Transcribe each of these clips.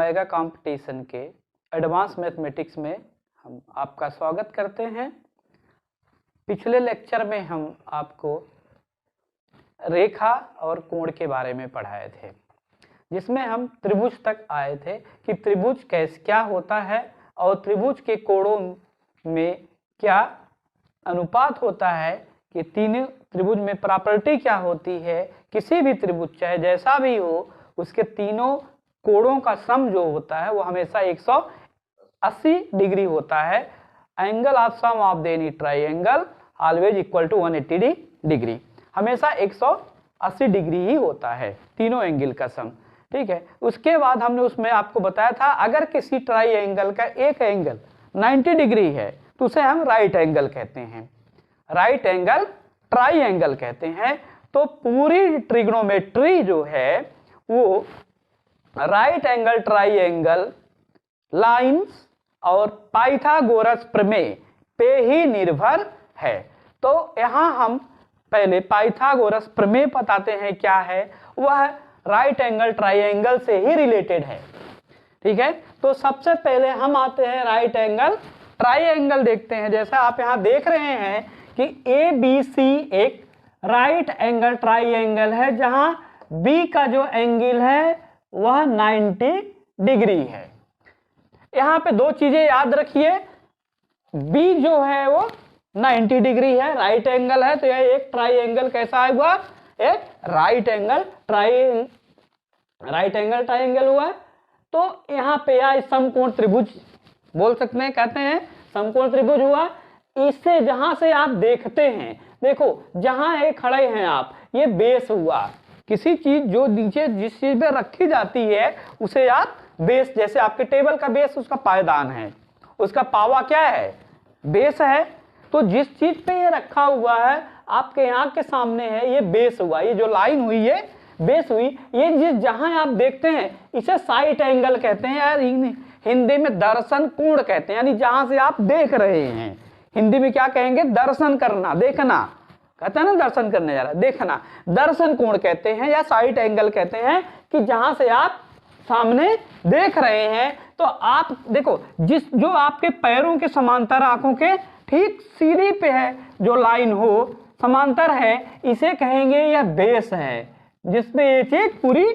Omega competition के advance mathematics में हम आपका स्वागत करते हैं। पिछले लेक्चर में हम आपको रेखा और कोण के बारे में पढ़ाए थे, जिसमें हम त्रिभुज तक आए थे कि त्रिभुज क्या होता है और त्रिभुज के कोणों में क्या अनुपात होता है, कि तीनों त्रिभुज में प्रॉपर्टी क्या होती है। किसी भी त्रिभुज चाहे जैसा भी हो, उसके तीनों कोणों का सम जो होता है वो हमेशा 180 डिग्री होता है। Angle of sum of the any triangle always equal to 180 degree, हमेशा 180 डिग्री ही होता है तीनों एंगल का सम। ठीक है, उसके बाद हमने उसमें आपको बताया था अगर किसी ट्राइंगल का एक एंगल 90 डिग्री है तो उसे हम राइट एंगल कहते हैं, राइट एंगल ट्राइंगल कहते हैं। तो पूरी ट्रिग्नोमेट्री जो है वो राइट एंगल ट्राइंगल लाइंस और पाइथागोरस प्रमेय पे ही निर्भर है। तो यहां हम पहले पाइथागोरस प्रमेय बताते हैं क्या है, वह राइट एंगल ट्राइंगल से ही रिलेटेड है। ठीक है, तो सबसे पहले हम आते हैं राइट एंगल ट्राइंगल देखते हैं। जैसा आप यहां देख रहे हैं कि ABC एक राइट एंगल ट्राइंगल है, जहां B का जो एंगल है वह 90 डिग्री है। यहां पे दो चीजें याद रखिए, B जो है वो 90 डिग्री है, राइट एंगल है, तो यह एक ट्राइंगल कैसा हुआ, एक राइट एंगल ट्राइंगल हुआ। तो यहां पे यह समकोण त्रिभुज बोल सकते हैं, कहते हैं समकोण त्रिभुज हुआ। इससे जहां से आप देखते हैं, देखो जहां ये खड़े हैं आप, ये बेस हुआ। किसी चीज जो नीचे जिस चीज पे रखी जाती है उसे आप बेस, जैसे आपके टेबल का बेस उसका पायदान है, उसका पावा क्या है, बेस है। तो जिस चीज पे ये रखा हुआ है आपके आंख के सामने है, ये बेस हुआ। ये जो लाइन हुई है बेस हुई। ये जिस जहां आप देखते हैं इसे साइड एंगल कहते हैं, यार हिंदी में दर्शन कोण कहते हैं, यानी जहां से आप देख रहे हैं। हिंदी में क्या कहेंगे, दर्शन करना, देखना कहते हैं ना, दर्शन करने जा रहा है, देखना, दर्शन कोण कहते हैं या साइड एंगल कहते हैं, कि जहां से आप सामने देख रहे हैं। तो आप देखो जो आपके पैरों के समांतर, आंखों के ठीक सीधी पे है जो लाइन हो, समांतर है, इसे कहेंगे यह बेस है, जिसमें ये चीज पूरी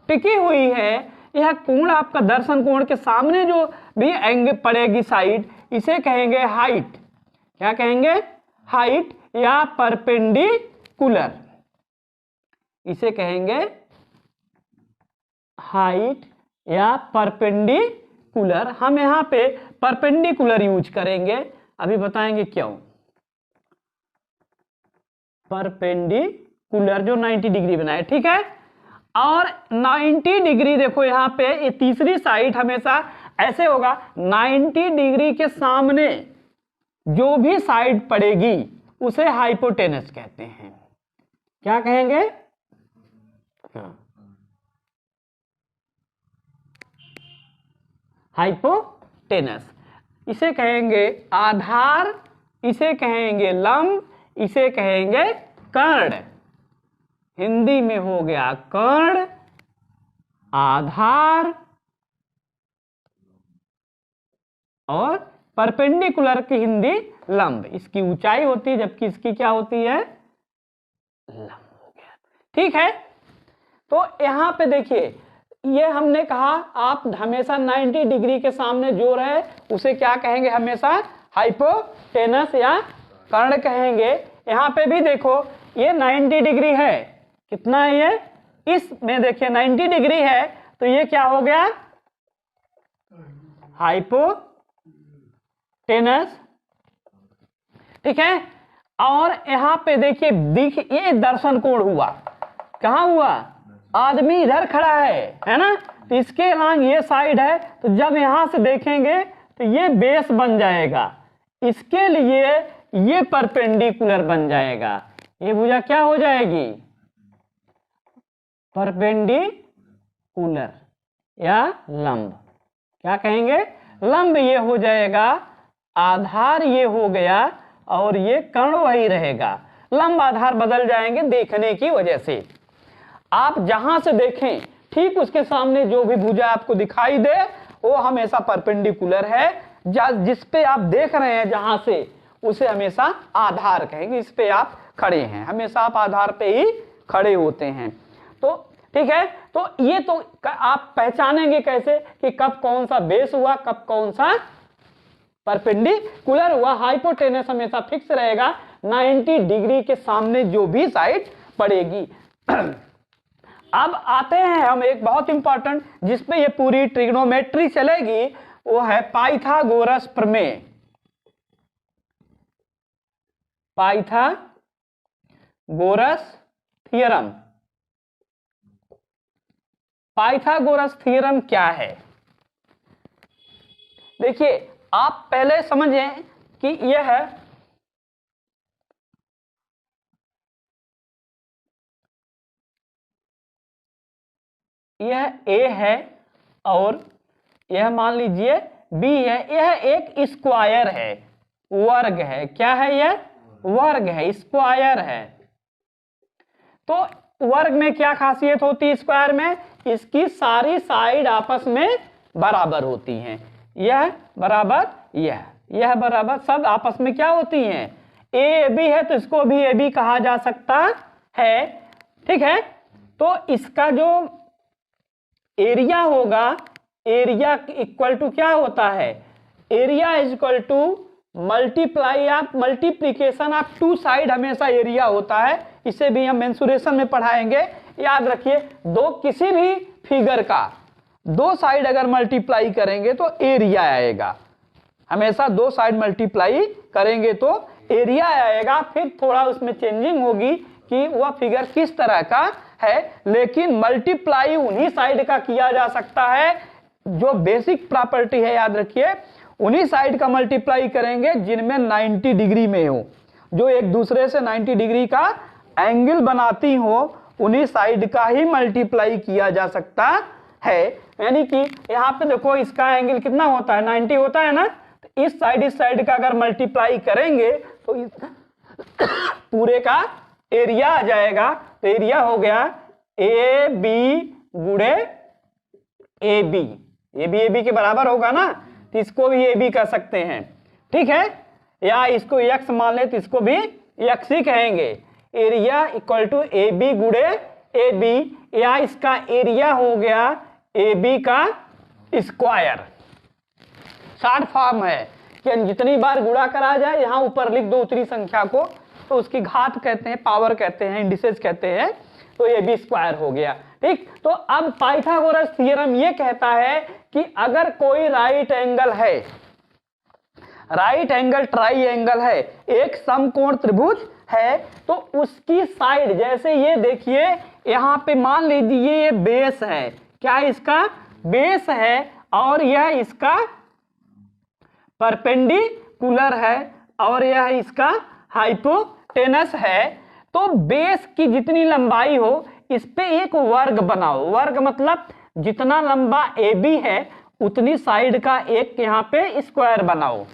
टिकी हुई है। यह कोण आपका दर्शन कोण के सामने जो भी एंगल पड़ेगी साइड, इसे कहेंगे हाइट। क्या कहेंगे, हाइट या परपेंडिकुलर, इसे कहेंगे हाइट या परपेंडिकुलर। हम यहां पे परपेंडिकुलर यूज करेंगे, अभी बताएंगे क्यों। परपेंडिकुलर जो 90 डिग्री बनाए, ठीक है। और 90 डिग्री देखो यहां पे ये तीसरी साइड हमेशा ऐसे होगा, 90 डिग्री के सामने जो भी साइड पड़ेगी उसे हाइपोटेनस कहते हैं। क्या कहेंगे, हाइपोटेनस। इसे कहेंगे आधार, इसे कहेंगे लंब, इसे कहेंगे कर्ण। हिंदी में हो गया कर्ण, आधार और परपेंडिकुलर की हिंदी लंब। इसकी ऊंचाई होती है जबकि इसकी क्या होती है, लंब हो गया। ठीक है, तो यहां पे देखिए ये हमने कहा आप हमेशा 90 डिग्री के सामने जो रहे उसे क्या कहेंगे, हमेशा हाइपोटेनस या कर्ण कहेंगे। यहां पे भी देखो ये 90 डिग्री है, कितना है ये, इसमें देखिए 90 डिग्री है, तो ये क्या हो गया, हाइपोटेनस। ठीक है, और यहां पे देखिए ये दर्शन कोण हुआ, कहां हुआ, आदमी इधर खड़ा है ना, तो इसके अलॉन्ग ये साइड है, तो जब यहां से देखेंगे तो ये बेस बन जाएगा, इसके लिए ये परपेंडिकुलर बन जाएगा। ये भुजा क्या हो जाएगी, परपेंडिकुलर या लंब। क्या कहेंगे, लंब ये हो जाएगा, आधार ये हो गया और ये कर्ण वही रहेगा। लंब आधार बदल जाएंगे देखने की वजह से। आप जहां से देखें ठीक उसके सामने जो भी भुजा आपको दिखाई दे वो हमेशा परपेंडिकुलर है। जिस पे आप देख रहे हैं जहां से, उसे हमेशा आधार कहेंगे। इस पे आप खड़े हैं, हमेशा आप आधार पे ही खड़े होते हैं। तो ठीक है, तो ये तो आप पहचानेंगे कैसे कि कब कौन सा बेस हुआ, कब कौन सा परपेंडिकुलर हुआ। हाइपोटेनस हमेशा फिक्स रहेगा, 90 डिग्री के सामने जो भी साइड पड़ेगी। अब आते हैं हम एक बहुत इंपॉर्टेंट जिसपे ये पूरी ट्रिग्नोमेट्री चलेगी, वो है पाइथागोरस प्रमेय। Pythagoras theorem. पाइथागोरस थ्योरम क्या है? देखिए, आप पहले समझें कि यह A है और यह मान लीजिए B है। यह एक स्क्वायर है, वर्ग है। क्या है यह? वर्ग है, स्क्वायर है। तो वर्ग में क्या खासियत होती है स्क्वायर में? इसकी सारी साइड आपस में बराबर होती हैं। यह बराबर यह बराबर सब आपस में क्या होती हैं? ए बी है तो इसको भी ए बी कहा जा सकता है। ठीक है, तो इसका जो एरिया होगा, एरिया इक्वल टू क्या होता है? Area is equal to multiply of multiplication of two side हमेशा एरिया होता है। इसे भी हम मेंसुरेशन में पढ़ाएंगे। याद रखिए, किसी भी फिगर का दो साइड अगर मल्टीप्लाई करेंगे तो एरिया आएगा। हमेशा दो साइड मल्टीप्लाई करेंगे तो एरिया आएगा। फिर थोड़ा उसमें चेंजिंग होगी कि वह फिगर किस तरह का है, लेकिन मल्टीप्लाई उन्हीं साइड का किया जा सकता है। जो बेसिक प्रॉपर्टी है, याद रखिए, उन्हीं साइड का मल्टीप्लाई करेंगे जिनमें 90 डिग्री में हो, जो एक दूसरे से 90 डिग्री का एंगल बनाती हो, उन्हीं साइड का ही मल्टीप्लाई किया जा सकता है। यानी कि यहाँ पे देखो, इसका एंगल कितना होता है? 90 होता है ना। तो इस साइड का अगर मल्टीप्लाई करेंगे तो पूरे का एरिया आ जाएगा। तो एरिया हो गया ए बी गुणे ए बी। ए बी के बराबर होगा ना, तो इसको भी ए बी कह सकते हैं। ठीक है, या इसको एक्स मान ले तो इसको भी एक्स ही कहेंगे। Area equal to A B गुणे ए बी, या इसका एरिया हो गया ए बी का स्क्वायर। शॉर्ट फॉर्म है कि जितनी बार गुणा करा जाए, यहां ऊपर लिख दो उतनी संख्या को, तो उसकी घात कहते हैं, पावर कहते हैं, इंडिसेस कहते हैं। तो ये बी स्क्वायर हो गया। ठीक, तो अब पाइथागोरस थ्योरम ये कहता है कि अगर कोई राइट एंगल है, राइट एंगल ट्राइएंगल है, एक समकोण त्रिभुज है, तो उसकी साइड, जैसे ये देखिए यहां पे मान लीजिए ये बेस है। क्या इसका? बेस है, और यह इसका परपेंडिकुलर है, और यह इसका हाइपोटेनस है। तो बेस की जितनी लंबाई हो, इस पे एक वर्ग बनाओ। वर्ग मतलब जितना लंबा ए बी है उतनी साइड का एक यहाँ पे स्क्वायर बनाओ।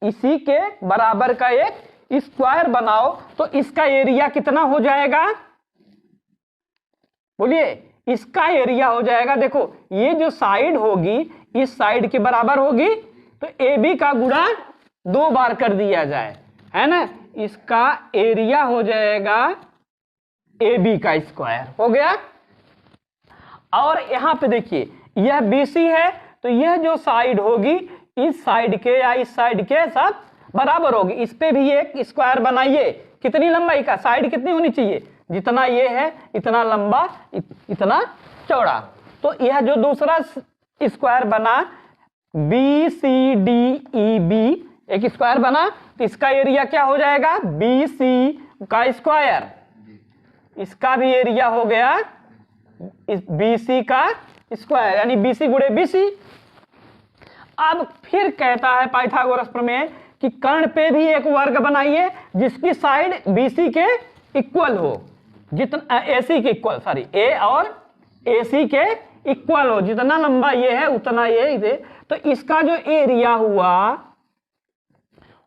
इसी के बराबर का एक स्क्वायर बनाओ। तो इसका एरिया कितना हो जाएगा? बोलिए, इसका एरिया हो जाएगा, देखो ये जो साइड होगी इस साइड के बराबर होगी, तो ए बी का गुणा 2 बार कर दिया जाए, है ना। इसका एरिया हो जाएगा ए बी का स्क्वायर। हो गया। और यहां पे देखिए, यह BC है, तो यह जो साइड होगी इस साइड के या इस साइड के सब बराबर होगी। इस पे भी एक स्क्वायर बनाइए। कितनी लंबाई का? साइड कितनी होनी चाहिए? जितना ये है इतना लंबा, इतना चौड़ा। तो यह जो दूसरा स्क्वायर बना BCDEB, एक स्क्वायर बना, तो इसका एरिया क्या हो जाएगा? BC का स्क्वायर। इसका भी एरिया हो गया इस BC का स्क्वायर, यानी BC गुणे BC। अब फिर कहता है पाइथागोरस प्रमेय कि कर्ण पे भी एक वर्ग बनाइए जिसकी साइड BC के इक्वल हो, जितना AC के इक्वल, सॉरी A और AC के इक्वल हो। जितना लंबा ये है उतना ये इसे, तो इसका जो एरिया हुआ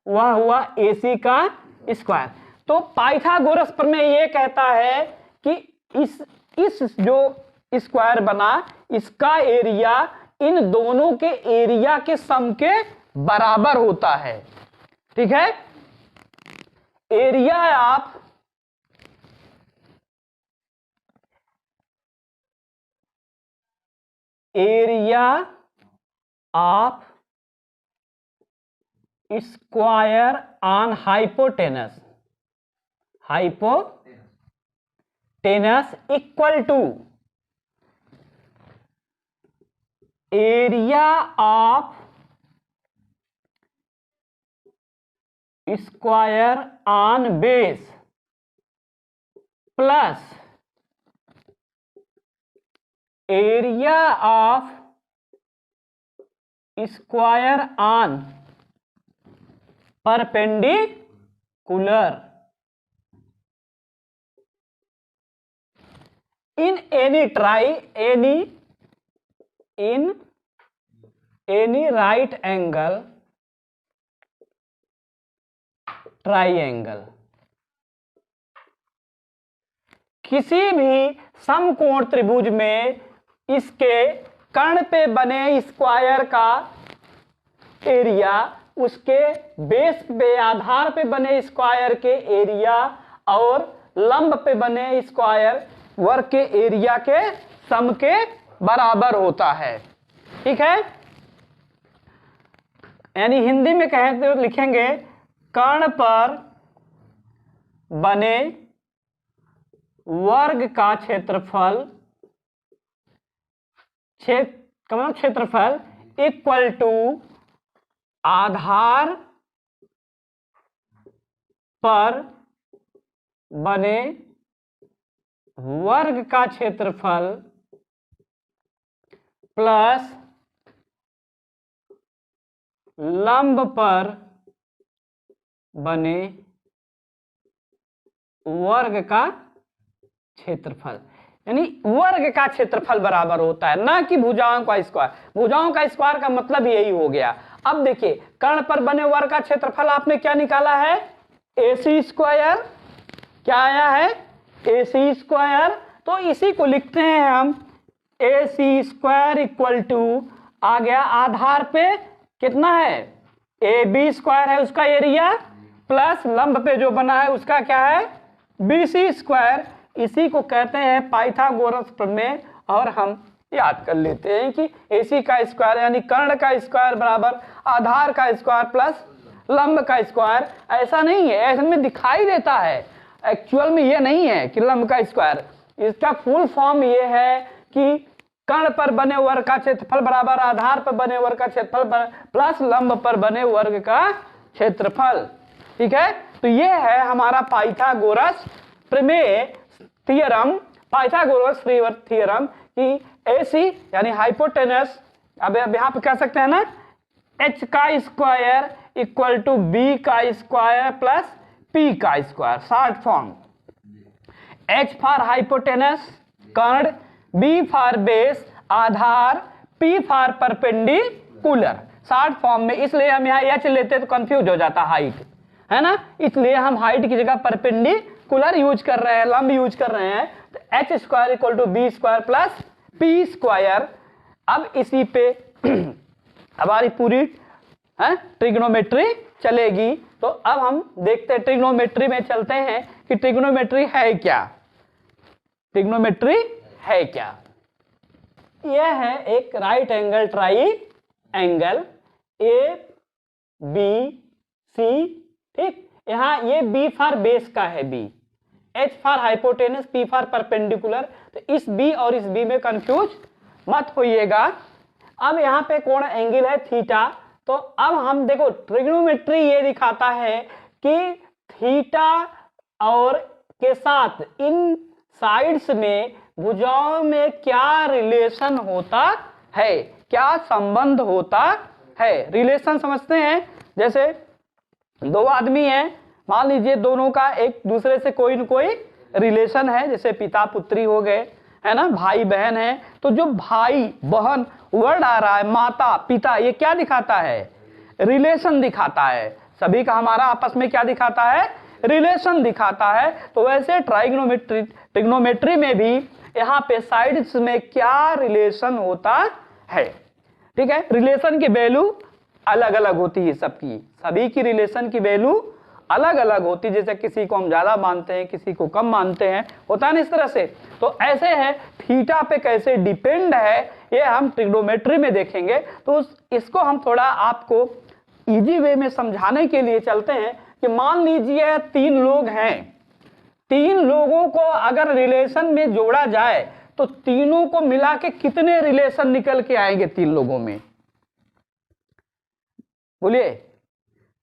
वह हुआ AC का स्क्वायर। तो पाइथागोरस प्रमेय ये कहता है कि इस इस जो स्क्वायर बना इसका एरिया इन दोनों के एरिया के सम के बराबर होता है। ठीक है, area of square on hypotenuse equal to area of square on base plus area of square on perpendicular in any right angle triangle। किसी भी समकोण त्रिभुज में इसके कर्ण पे बने स्क्वायर का एरिया उसके बेस पे आधार पे बने स्क्वायर के एरिया और लंब पे बने स्क्वायर वर्ग के एरिया के सम के बराबर होता है। ठीक है, यानी हिंदी में कहें तो लिखेंगे कर्ण पर बने वर्ग का क्षेत्रफल इक्वल टू आधार पर बने वर्ग का क्षेत्रफल प्लस लंब पर बने वर्ग का क्षेत्रफल, यानी वर्ग का क्षेत्रफल बराबर होता है, ना कि भुजाओं का स्क्वायर। भुजाओं का स्क्वायर का मतलब यही हो गया। अब देखिए कर्ण पर बने वर्ग का क्षेत्रफल आपने क्या निकाला है, AC स्क्वायर। क्या आया है, AC स्क्वायर। तो इसी को लिखते हैं हम AC स्क्वायर इक्वल टू आ गया आधार पे कितना है AB स्क्वायर है उसका एरिया प्लस लंब पे जो बना है उसका क्या है BC स्क्वायर। इसी को कहते हैं पाइथागोरस प्रमेय और हम याद कर लेते हैं कि AC का स्क्वायर यानी कर्ण का स्क्वायर बराबर आधार का स्क्वायर प्लस लंब का स्क्वायर। ऐसा नहीं है, ऐसे में दिखाई देता है, एक्चुअल में ये नहीं है कि लंब का स्क्वायर। इसका फुल फॉर्म ये है कि कर्ण पर बने वर्ग का क्षेत्रफल बराबर आधार पर बने वर्ग का क्षेत्रफल प्लस लंब पर बने वर्ग का क्षेत्रफल। ठीक है, तो ये है हमारा पाइथागोरस प्रमेय थ्योरम, पाइथागोरस थ्योरम कि AC यानी हाइपोटेनस, अब यहाँ पे कह सकते हैं ना H का स्क्वायर इक्वल टू B का स्क्वायर प्लस P का square, short form. H for hypotenuse कर्ण, B फॉर बेस आधार, P for perpendicular, short form में। इसलिए हम यहाँ H लेते तो कंफ्यूज हो जाता हाइट, है ना, इसलिए हम हाइट की जगह परपेंडिकुलर यूज कर रहे हैं, लंब यूज कर रहे हैं। तो H square equal to B square plus P square. अब इसी पे हमारी पूरी ट्रिग्नोमेट्री चलेगी। तो अब हम देखते हैं ट्रिग्नोमेट्री में चलते हैं कि ट्रिग्नोमेट्री है क्या। ट्रिग्नोमेट्री है क्या, यह है एक राइट एंगल ट्राइएंगल ABC। ठीक, यहाँ ये B फॉर बेस का है B, H for hypotenuse, P for perpendicular. तो इस B और इस B में कंफ्यूज मत होइएगा। अब यहाँ पे कोण एंगल है थीटा। तो अब हम देखो ट्रिग्नोमेट्री ये दिखाता है कि थीटा और के साथ इन साइड्स में भुजाओं में क्या रिलेशन होता है, क्या संबंध होता है। रिलेशन समझते हैं, जैसे दो आदमी हैं, मान लीजिए दोनों का एक दूसरे से कोई न कोई रिलेशन है, जैसे पिता पुत्री हो गए, है ना, भाई बहन है। तो जो भाई बहन वर्ड आ रहा है, माता पिता, ये क्या दिखाता है, रिलेशन दिखाता है। सभी का हमारा आपस में क्या दिखाता है, रिलेशन दिखाता है। तो वैसे ट्रिग्नोमेट्री में भी यहाँ पे साइड्स में क्या रिलेशन होता है। ठीक है, रिलेशन की वैल्यू अलग अलग होती है सबकी, सभी की रिलेशन की वैल्यू अलग अलग होती है। जैसे किसी को हम ज्यादा मानते हैं, किसी को कम मानते हैं, होता है ना इस तरह से। तो ऐसे है थीटा पे कैसे डिपेंड है ये हम ट्रिग्नोमेट्री में देखेंगे। तो इसको हम थोड़ा आपको इजी वे में समझाने के लिए चलते हैं कि मान लीजिए 3 लोग हैं, 3 लोगों को अगर रिलेशन में जोड़ा जाए तो तीनों को मिला के कितने रिलेशन निकल के आएंगे 3 लोगों में? बोलिए,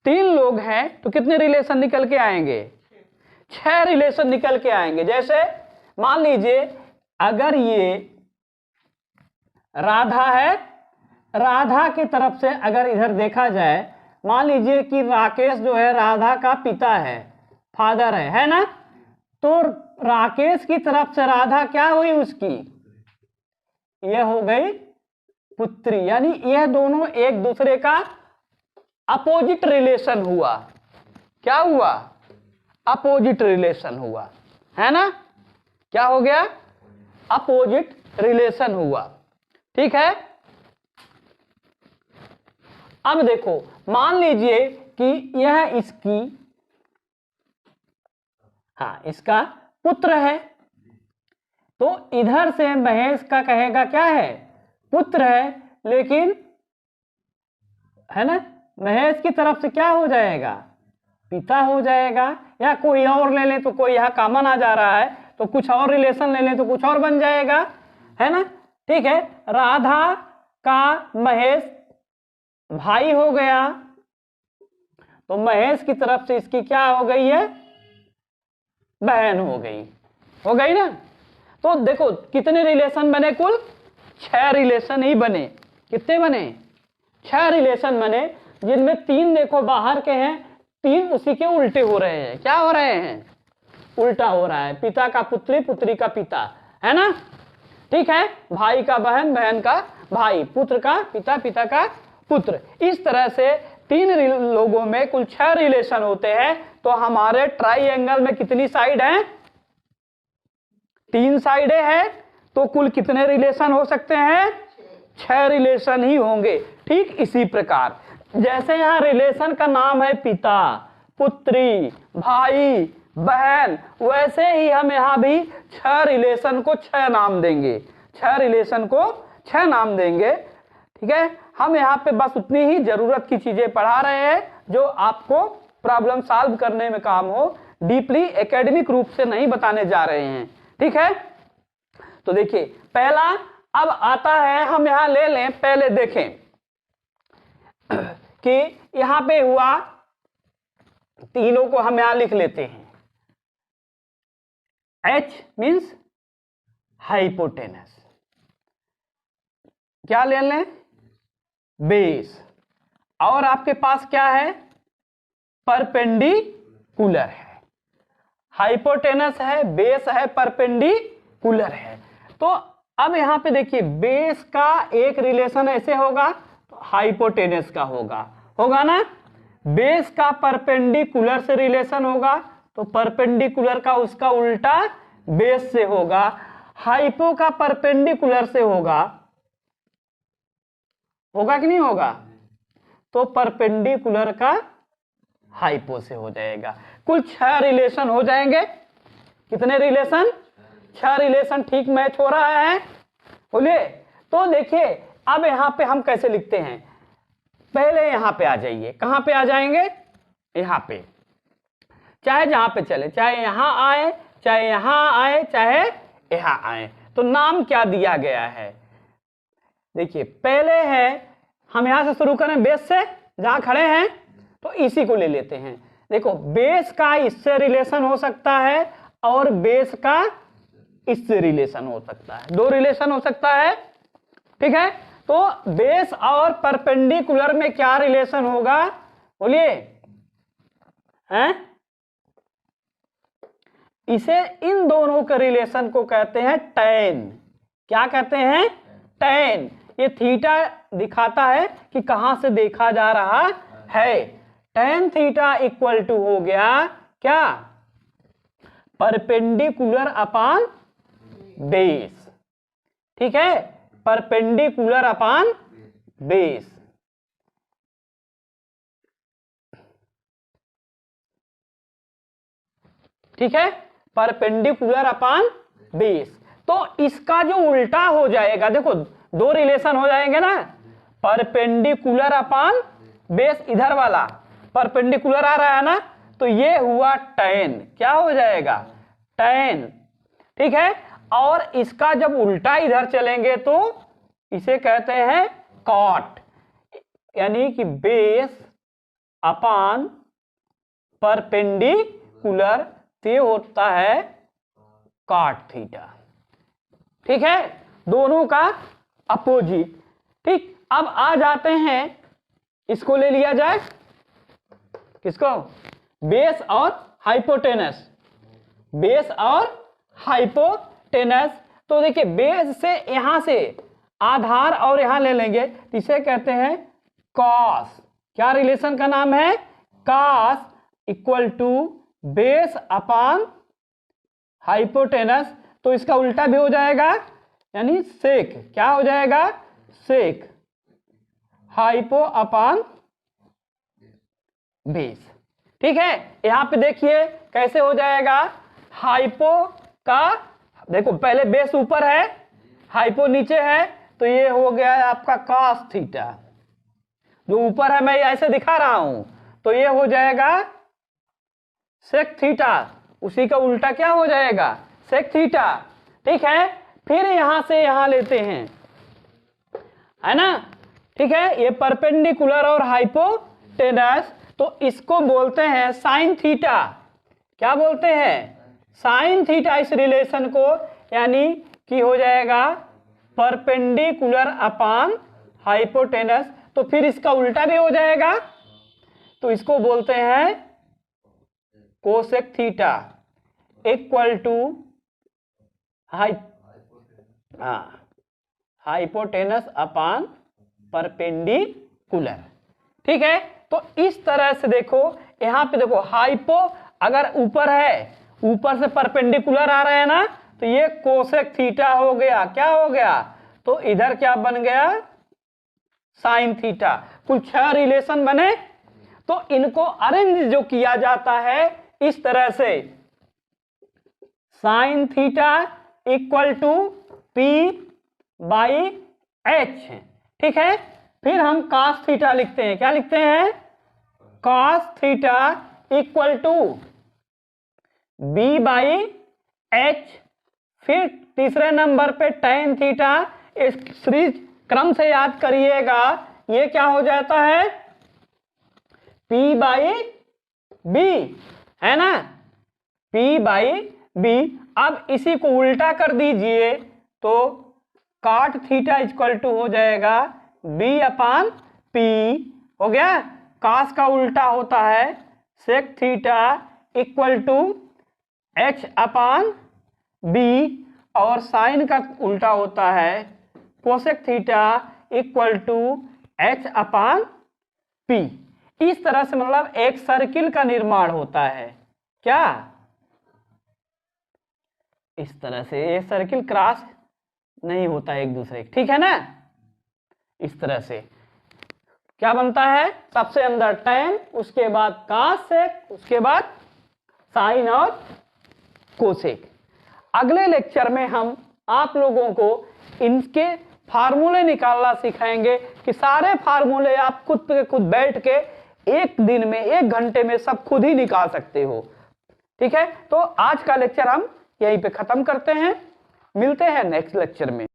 3 लोग हैं तो कितने रिलेशन निकल के आएंगे? 6 रिलेशन निकल के आएंगे। जैसे मान लीजिए अगर ये राधा है, राधा की तरफ से अगर इधर देखा जाए, मान लीजिए कि राकेश जो है राधा का पिता है, फादर है ना। तो राकेश की तरफ से राधा क्या हुई उसकी? यह हो गई पुत्री, यानी यह दोनों एक दूसरे का अपोजिट रिलेशन हुआ। क्या हुआ? अपोजिट रिलेशन हुआ, है ना। क्या हो गया? अपोजिट रिलेशन हुआ। ठीक है, अब देखो मान लीजिए कि यह इसकी इसका पुत्र है, तो इधर से महेश का कहेगा क्या है? पुत्र है, लेकिन है ना महेश की तरफ से क्या हो जाएगा? पिता हो जाएगा। या कोई और ले ले तो कोई यहाँ कॉमन आ जा रहा है, तो कुछ और रिलेशन ले ले तो कुछ और बन जाएगा, है ना। ठीक है, राधा का महेश भाई हो गया, तो महेश की तरफ से इसकी क्या हो गई है? बहन हो गई ना। तो देखो कितने रिलेशन बने? कुल 6 रिलेशन ही बने। कितने बने? 6 रिलेशन बने, जिनमें 3 देखो बाहर के हैं, 3 उसी के उल्टे हो रहे हैं। क्या हो रहे हैं? उल्टा हो रहा है। पिता का पुत्री, पुत्री का पिता, है ना। ठीक है, भाई का बहन, बहन का भाई, पुत्र का पिता, पिता का पुत्र। इस तरह से 3 लोगों में कुल 6 रिलेशन होते हैं। तो हमारे ट्राइएंगल में कितनी साइड हैं? 3 साइडें हैं, तो कुल कितने रिलेशन हो सकते हैं? 6 रिलेशन ही होंगे। ठीक इसी प्रकार जैसे यहाँ रिलेशन का नाम है पिता, पुत्री, भाई, बहन, वैसे ही हम यहाँ भी 6 रिलेशन को 6 नाम देंगे। 6 रिलेशन को 6 नाम देंगे। ठीक है, हम यहाँ पे बस उतनी ही जरूरत की चीजें पढ़ा रहे हैं जो आपको प्रॉब्लम सॉल्व करने में काम हो, डीपली एकेडमिक रूप से नहीं बताने जा रहे हैं। ठीक है, तो देखिए पहला अब आता है, हम यहां ले लें, पहले देखें कि यहां पे हुआ, तीनों को हम यहां लिख लेते हैं। H मीन्स हाइपोटेनस, क्या ले लें? बेस। और आपके पास क्या है? परपेंडिकुलर है। हाइपोटेनस है, बेस है, परपेंडिकुलर है। तो अब यहां पे देखिए बेस का एक रिलेशन ऐसे होगा तो हाइपोटेनस का होगा ना। बेस का परपेंडिकुलर से रिलेशन होगा तो परपेंडिकुलर का उसका उल्टा बेस से होगा। हाइपो का परपेंडिकुलर से होगा कि नहीं होगा? तो परपेंडिकुलर का हाइपो से हो जाएगा। कुल 6 रिलेशन हो जाएंगे। कितने रिलेशन? 6 रिलेशन ठीक मैच हो रहा है, बोलिए। तो देखिए अब यहां पे हम कैसे लिखते हैं? पहले यहां पे आ जाइए। कहां पे आ जाएंगे? यहां पे, चाहे जहां पे चले, चाहे यहां आए, चाहे यहां आए, चाहे यहां आए। तो नाम क्या दिया गया है? देखिए पहले है, हम यहां से शुरू करें बेस से, जहां खड़े हैं तो इसी को ले लेते हैं। देखो बेस का इससे रिलेशन हो सकता है और बेस का इससे रिलेशन हो सकता है, 2 रिलेशन हो सकता है। ठीक है, तो बेस और परपेंडिकुलर में क्या रिलेशन होगा? बोलिए, हैं? इसे, इन दोनों के रिलेशन को कहते हैं टैन। क्या कहते हैं? टैन। ये थीटा दिखाता है कि कहां से देखा जा रहा है। टैन थीटा इक्वल टू हो गया क्या? परपेंडिकुलर अपॉन बेस, ठीक है, परपेंडिकुलर अपॉन बेस। ठीक है, परपेंडिकुलर अपॉन बेस। तो इसका जो उल्टा हो जाएगा, देखो दो रिलेशन हो जाएंगे ना, परपेंडिकुलर अपॉन बेस, इधर वाला परपेंडिकुलर आ रहा है ना, तो ये हुआ tan, क्या हो जाएगा tan, ठीक है। और इसका जब उल्टा इधर चलेंगे तो इसे कहते हैं cot, यानी कि बेस अपॉन परपेंडिकुलर, ये होता है cot थीटा, ठीक है, दोनों का अपोजिट। ठीक, अब आ जाते हैं, इसको ले लिया जाए, किसको, बेस और हाइपोटेनस, बेस और हाइपोटेनस। तो देखिए बेस से यहां से आधार और यहां ले लेंगे, इसे कहते हैं कॉस, क्या रिलेशन का नाम है, cos equal to base upon hypotenuse. तो इसका उल्टा भी हो जाएगा, यानी सेक, क्या हो जाएगा, सेक हाइपो अपॉन बेस। ठीक है, यहां पे देखिए कैसे हो जाएगा, हाइपो का, देखो पहले बेस ऊपर है, हाइपो नीचे है, तो ये हो गया आपका कॉस थीटा, जो ऊपर है मैं ऐसे दिखा रहा हूं, तो ये हो जाएगा सेक थीटा, उसी का उल्टा क्या हो जाएगा, सेक थीटा। ठीक है, फिर यहां से यहां लेते हैं, है ना, ठीक है, ये परपेंडिकुलर और हाइपोटेनस, तो इसको बोलते हैं साइन थीटा, क्या बोलते हैं, साइन थीटा, इस रिलेशन को, यानी कि हो जाएगा परपेंडिकुलर अपॉन हाइपोटेनस। तो फिर इसका उल्टा भी हो जाएगा, तो इसको बोलते हैं cosec theta equal to hypotenuse upon perpendicular. ठीक है, तो इस तरह से देखो, यहां पे देखो हाइपो अगर ऊपर है, ऊपर से परपेंडिकुलर आ रहे हैं ना, तो ये कोसेक थीटा हो गया, क्या हो गया, तो इधर क्या बन गया, साइन थीटा। कुल 6 रिलेशन बने, तो इनको अरेंज जो किया जाता है इस तरह से, sine theta equal to P by H. ठीक है, फिर हम कॉस थीटा लिखते हैं, क्या लिखते हैं, cos theta equal to B by H. फिर तीसरे नंबर पे टेन थीटा, इस सीरीज क्रम से याद करिएगा, ये क्या हो जाता है, P बाई बी, है ना, P बाई बी। अब इसी को उल्टा कर दीजिए, तो कॉट थीटा इक्वल टू हो जाएगा B अपान P, हो गया। कॉस का उल्टा होता है sec theta equal to H upon B, और साइन का उल्टा होता है cosec theta equal to H upon P। इस तरह से मतलब एक सर्किल का निर्माण होता है, क्या, इस तरह से ये सर्किल क्रॉस नहीं होता एक दूसरे, ठीक है ना। इस तरह से क्या बनता है, सबसे अंदर tan, उसके बाद cos सेक, उसके बाद साइन और कोसेक। अगले लेक्चर में हम आप लोगों को इनके फार्मूले निकालना सिखाएंगे, कि सारे फार्मूले आप खुद पे खुद बैठ के एक दिन में, एक घंटे में सब खुद ही निकाल सकते हो। ठीक है, तो आज का लेक्चर हम यहीं पे खत्म करते हैं, मिलते हैं नेक्स्ट लेक्चर में।